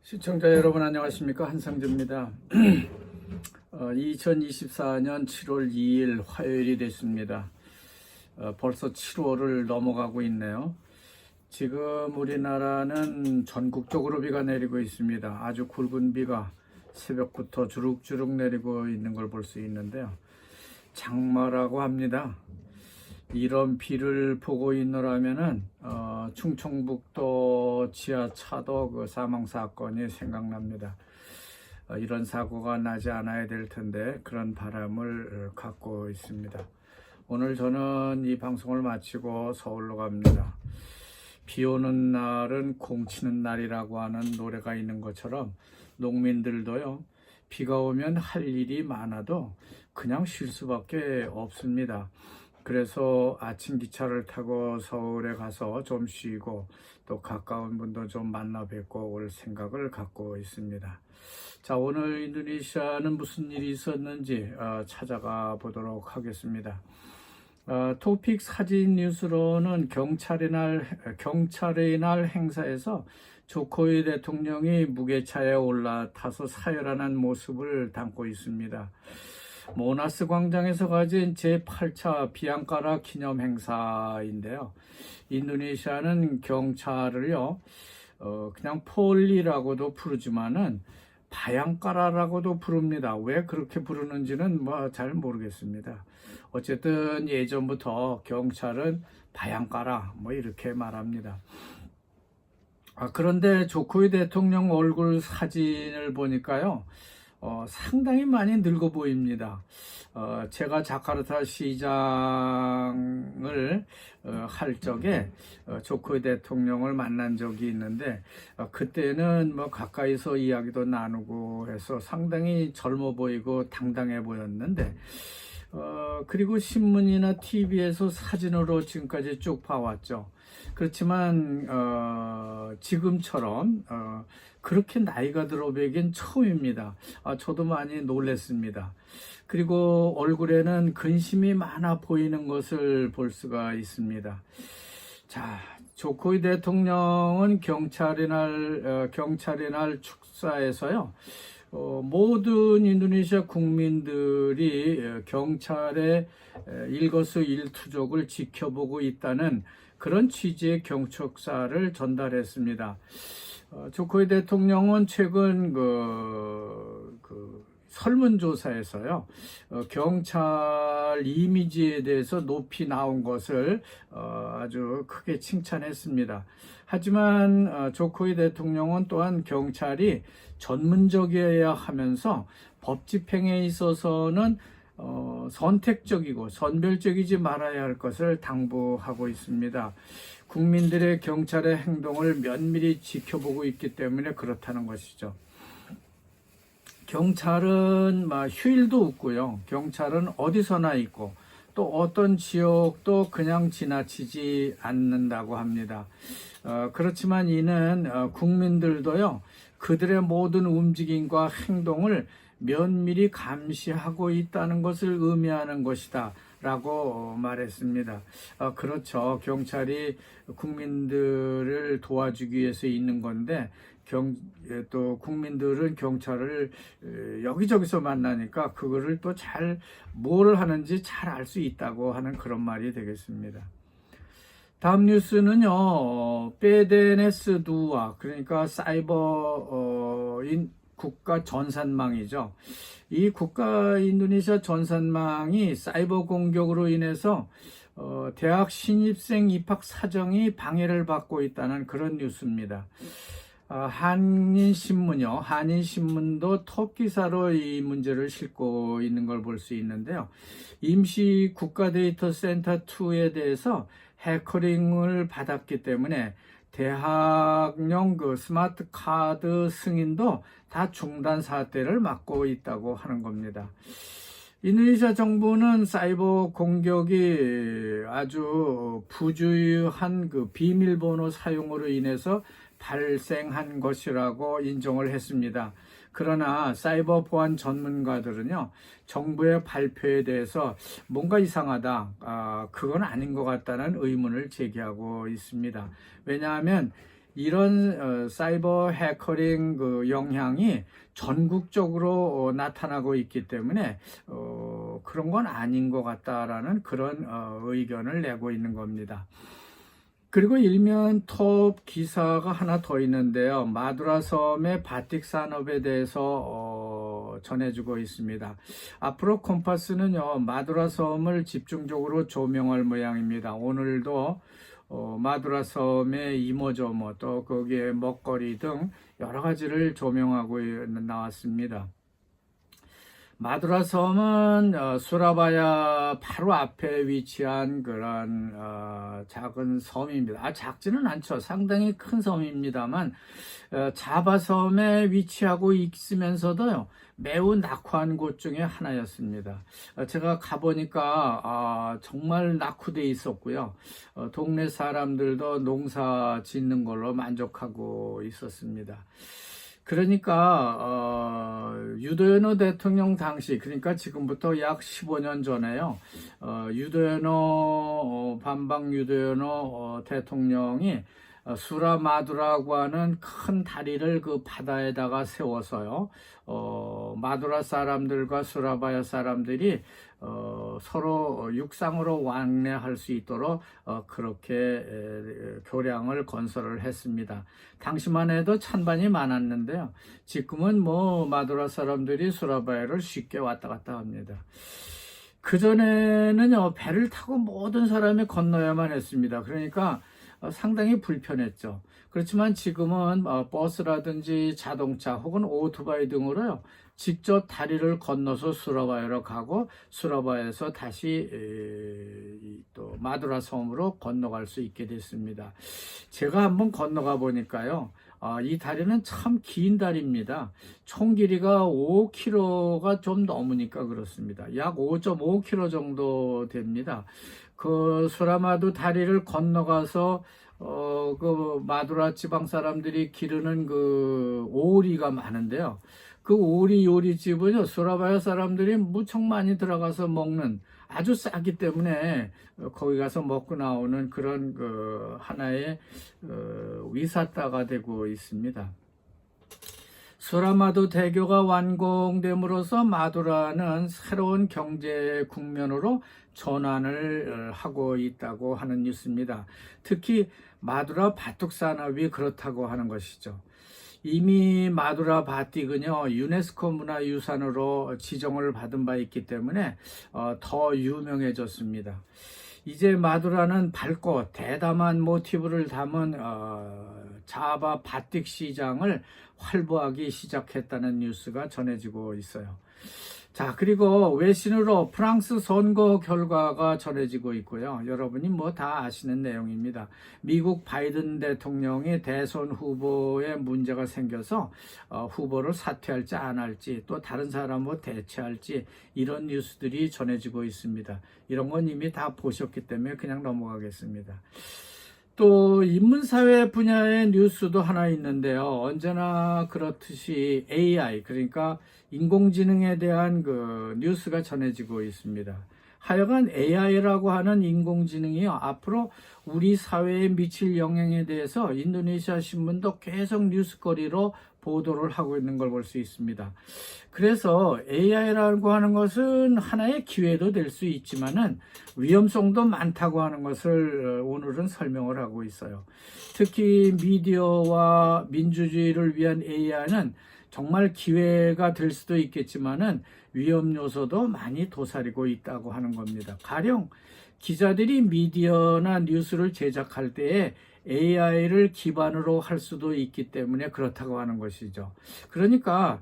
시청자 여러분 안녕하십니까, 한상주입니다. 2024년 7월 2일 화요일이 됐습니다. 벌써 7월을 넘어가고 있네요. 지금 우리나라는 전국적으로 비가 내리고 있습니다. 아주 굵은 비가 새벽부터 주룩주룩 내리고 있는 걸 볼 수 있는데요. 장마라고 합니다. 이런 비를 보고 있노라면은 충청북도 지하차도 그 사망 사건이 생각납니다. 이런 사고가 나지 않아야 될 텐데 그런 바람을 갖고 있습니다. 오늘 저는 이 방송을 마치고 서울로 갑니다. 비 오는 날은 공치는 날이라고 하는 노래가 있는 것처럼 농민들도요, 비가 오면 할 일이 많아도 그냥 쉴 수밖에 없습니다. 그래서 아침 기차를 타고 서울에 가서 좀 쉬고 또 가까운 분도 좀 만나 뵙고 올 생각을 갖고 있습니다. 자, 오늘 인도네시아는 무슨 일이 있었는지 찾아가 보도록 하겠습니다. 토픽 사진 뉴스로는 경찰의 날 행사에서 조코이 대통령이 무게차에 올라타서 사열하는 모습을 담고 있습니다. 모나스 광장에서 가진 제8차 비앙카라 기념 행사인데요. 인도네시아는 경찰을요, 그냥 폴리라고도 부르지만은 바양카라라고도 부릅니다. 왜 그렇게 부르는지는 잘 모르겠습니다. 어쨌든 예전부터 경찰은 바양카라 이렇게 말합니다. 그런데 조코이 대통령 얼굴 사진을 보니까요, 상당히 많이 늙어 보입니다. 제가 자카르타 시장을 할 적에 조코이 대통령을 만난 적이 있는데 그때는 가까이서 이야기도 나누고 해서 상당히 젊어 보이고 당당해 보였는데 그리고 신문이나 TV에서 사진으로 지금까지 쭉 봐왔죠. 그렇지만 지금처럼 그렇게 나이가 들어 보이긴 처음입니다. 저도 많이 놀랐습니다. 그리고 얼굴에는 근심이 많아 보이는 것을 볼 수가 있습니다. 자, 조코이 대통령은 경찰의 날 축사에서요, 모든 인도네시아 국민들이 경찰의 일거수일투족을 지켜보고 있다는 그런 취지의 경축사를 전달했습니다. 조코이 대통령은 최근 설문조사에서요, 경찰 이미지에 대해서 높이 나온 것을 아주 크게 칭찬했습니다. 하지만 조코이 대통령은 또한 경찰이 전문적이어야 하면서 법 집행에 있어서는 선택적이고 선별적이지 말아야 할 것을 당부하고 있습니다. 국민들의 경찰의 행동을 면밀히 지켜보고 있기 때문에 그렇다는 것이죠. 경찰은 휴일도 없고요. 경찰은 어디서나 있고 또 어떤 지역도 그냥 지나치지 않는다고 합니다. 그렇지만 이는 국민들도요, 그들의 모든 움직임과 행동을 면밀히 감시하고 있다는 것을 의미하는 것이다 라고 말했습니다. 그렇죠. 경찰이 국민들을 도와주기 위해서 있는 건데 또 국민들은 경찰을 여기저기서 만나니까 그거를 또 뭘 하는지 잘 알 수 있다고 하는 그런 말이 되겠습니다. 다음 뉴스는요, 페데네스 두아, 그러니까 사이버인 국가 전산망이죠. 이 국가 인도네시아 전산망이 사이버 공격으로 인해서 대학 신입생 입학 사정이 방해를 받고 있다는 그런 뉴스입니다. 한인신문요. 한인신문도 톱 기사로 이 문제를 싣고 있는 걸 볼 수 있는데요. 임시 국가데이터센터 2에 대해서 해커링을 받았기 때문에 대학용 스마트 카드 승인도 다 중단 사태를 맞고 있다고 하는 겁니다. 인도네시아 정부는 사이버 공격이 아주 부주의한 비밀번호 사용으로 인해서 발생한 것이라고 인정을 했습니다. 그러나 사이버 보안 전문가들은요, 정부의 발표에 대해서 뭔가 이상하다, 그건 아닌 것 같다는 의문을 제기하고 있습니다. 왜냐하면 이런 사이버 해커링 그 영향이 전국적으로 나타나고 있기 때문에 그런 건 아닌 것 같다라는 그런 의견을 내고 있는 겁니다. 그리고 일면 톱 기사가 하나 더 있는데요. 마두라 섬의 바틱 산업에 대해서 전해주고 있습니다. 앞으로 콤파스는요, 마두라 섬을 집중적으로 조명할 모양입니다. 오늘도 마두라 섬의 이모저모 또 거기에 먹거리 등 여러 가지를 조명하고 나왔습니다. 마두라 섬은 수라바야 바로 앞에 위치한 그런 작은 섬입니다. 작지는 않죠. 상당히 큰 섬입니다만 자바 섬에 위치하고 있으면서도요, 매우 낙후한 곳 중에 하나였습니다. 제가 가보니까 정말 낙후돼 있었고요. 동네 사람들도 농사 짓는 걸로 만족하고 있었습니다. 그러니까 유도현호 대통령 당시, 그러니까 지금부터 약 15년 전에요, 유도현호 반방 유도현호 대통령이 수라마두라고 하는 큰 다리를 그 바다에다가 세워서요, 마두라 사람들과 수라바야 사람들이 서로 육상으로 왕래할 수 있도록 그렇게 교량을 건설을 했습니다. 당시만 해도 찬반이 많았는데요, 지금은 뭐 마두라 사람들이 수라바야를 쉽게 왔다 갔다 합니다. 그전에는요, 배를 타고 모든 사람이 건너야만 했습니다. 그러니까 상당히 불편했죠. 그렇지만 지금은 버스라든지 자동차 혹은 오토바이 등으로요, 직접 다리를 건너서 수라바야로 가고 수라바야에서 다시 또 마두라 섬으로 건너갈 수 있게 됐습니다. 제가 한번 건너가 보니까요, 이 다리는 참 긴 다리입니다. 총 길이가 5km가 좀 넘으니까 그렇습니다. 약 5.5km 정도 됩니다. 그 수라마두 다리를 건너가서 그 마두라 지방 사람들이 기르는 그 오리가 많은데요, 그 오리 요리집은요, 수라바야 사람들이 무척 많이 들어가서 먹는, 아주 싸기 때문에 거기 가서 먹고 나오는 그런 그 하나의 위삿다가 되고 있습니다. 수라마두 대교가 완공됨으로써 마두라는 새로운 경제 국면으로 전환을 하고 있다고 하는 뉴스입니다. 특히 마두라 바둑 산업이 그렇다고 하는 것이죠. 이미 마두라 바틱은요, 유네스코 문화유산으로 지정을 받은 바 있기 때문에 더 유명해졌습니다. 이제 마두라는 밝고 대담한 모티브를 담은 자바 바틱 시장을 활보하기 시작했다는 뉴스가 전해지고 있어요. 자, 그리고 외신으로 프랑스 선거 결과가 전해지고 있고요. 여러분이 뭐 다 아시는 내용입니다. 미국 바이든 대통령이 대선 후보에 문제가 생겨서 후보를 사퇴할지 안 할지, 또 다른 사람으로 대체할지, 이런 뉴스들이 전해지고 있습니다. 이런 건 이미 다 보셨기 때문에 그냥 넘어가겠습니다. 또 인문사회 분야의 뉴스도 하나 있는데요. 언제나 그렇듯이 AI, 그러니까 인공지능에 대한 그 뉴스가 전해지고 있습니다. 하여간 AI라고 하는 인공지능이요, 앞으로 우리 사회에 미칠 영향에 대해서 인도네시아 신문도 계속 뉴스거리로 보도를 하고 있는 걸 볼 수 있습니다. 그래서 AI라고 하는 것은 하나의 기회도 될 수 있지만은 위험성도 많다고 하는 것을 오늘은 설명을 하고 있어요. 특히 미디어와 민주주의를 위한 AI는 정말 기회가 될 수도 있겠지만은 위험 요소도 많이 도사리고 있다고 하는 겁니다. 가령 기자들이 미디어나 뉴스를 제작할 때에 AI를 기반으로 할 수도 있기 때문에 그렇다고 하는 것이죠. 그러니까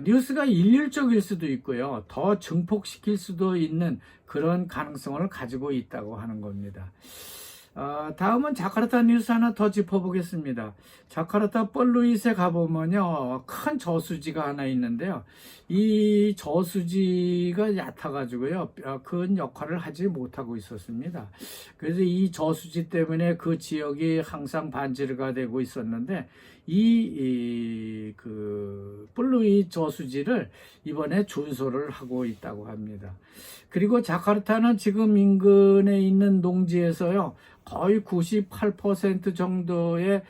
뉴스가 일률적일 수도 있고요, 더 증폭시킬 수도 있는 그런 가능성을 가지고 있다고 하는 겁니다. 다음은 자카르타 뉴스 하나 더 짚어보겠습니다. 자카르타 뻘루잇에 가보면요, 큰 저수지가 하나 있는데요, 이 저수지가 얕아가지고요, 큰 역할을 하지 못하고 있었습니다. 그래서 이 저수지 때문에 그 지역이 항상 반지르가 되고 있었는데, 그 뻘루잇 이 저수지를 이번에 준설을 하고 있다고 합니다. 그리고 자카르타는 지금 인근에 있는 농지에서요, 거의 98% 정도의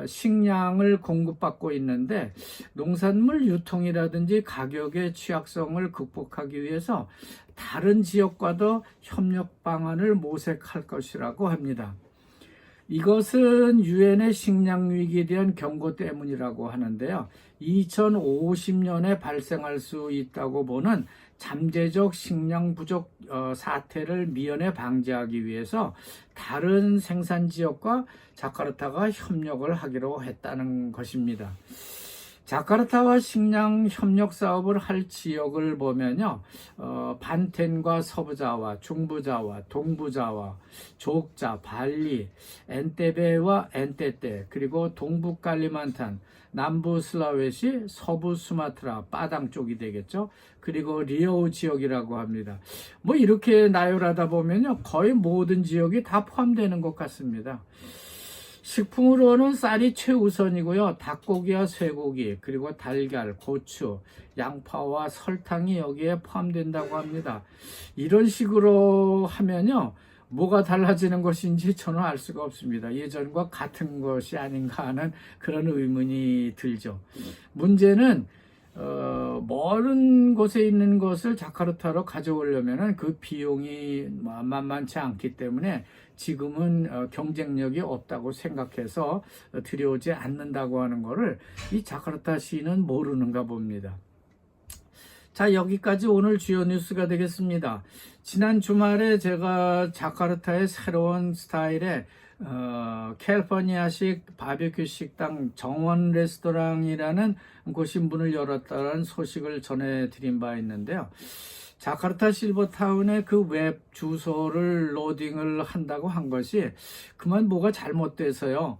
식량을 공급받고 있는데, 농산물 유통이라든지 가격의 취약성을 극복하기 위해서 다른 지역과도 협력 방안을 모색할 것이라고 합니다. 이것은 유엔의 식량 위기에 대한 경고 때문이라고 하는데요. 2050년에 발생할 수 있다고 보는 잠재적 식량 부족 사태를 미연에 방지하기 위해서 다른 생산 지역과 자카르타가 협력을 하기로 했다는 것입니다. 자카르타와 식량 협력 사업을 할 지역을 보면요, 반텐과 서부자와, 중부자와, 동부자와, 족자, 발리, 엔테베와 엔테테, 그리고 동부 칼리만탄, 남부 슬라웨시, 서부 수마트라, 빠당 쪽이 되겠죠. 그리고 리오우 지역이라고 합니다. 뭐 이렇게 나열하다 보면요, 거의 모든 지역이 다 포함되는 것 같습니다. 식품으로는 쌀이 최우선이고요. 닭고기와 쇠고기, 그리고 달걀, 고추, 양파와 설탕이 여기에 포함된다고 합니다. 이런 식으로 하면요, 뭐가 달라지는 것인지 저는 알 수가 없습니다. 예전과 같은 것이 아닌가 하는 그런 의문이 들죠. 문제는 먼 곳에 있는 것을 자카르타로 가져오려면 그 비용이 만만치 않기 때문에 지금은 경쟁력이 없다고 생각해서 들여오지 않는다고 하는 것을 이 자카르타 시는 모르는가 봅니다. 자, 여기까지 오늘 주요 뉴스가 되겠습니다. 지난 주말에 제가 자카르타의 새로운 스타일의 캘리포니아식 바비큐 식당 정원 레스토랑이라는 곳이 문을 열었다는 소식을 전해드린 바 있는데요. 자카르타 실버타운의 그 웹 주소를 로딩을 한다고 한 것이 그만 뭐가 잘못돼서요.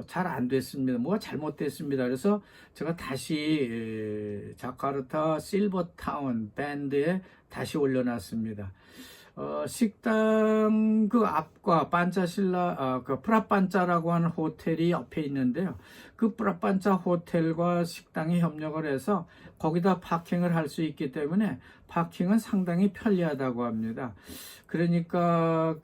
잘 안 됐습니다. 뭐가 잘못됐습니다. 그래서 제가 다시 자카르타 실버타운 밴드에 다시 올려놨습니다. 식당 그 앞과 그 프라판짜라고 하는 호텔이 옆에 있는데요. 그 프라판짜 호텔과 식당이 협력을 해서 거기다 파킹을 할 수 있기 때문에 파킹은 상당히 편리하다고 합니다. 그러니까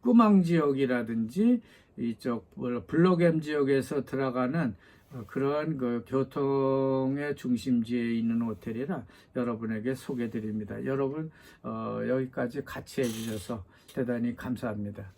꾸망 지역이라든지 이쪽 블로겜 지역에서 들어가는 그러한 그 교통의 중심지에 있는 호텔이라 여러분에게 소개해 드립니다. 여러분 여기까지 같이 해주셔서 대단히 감사합니다.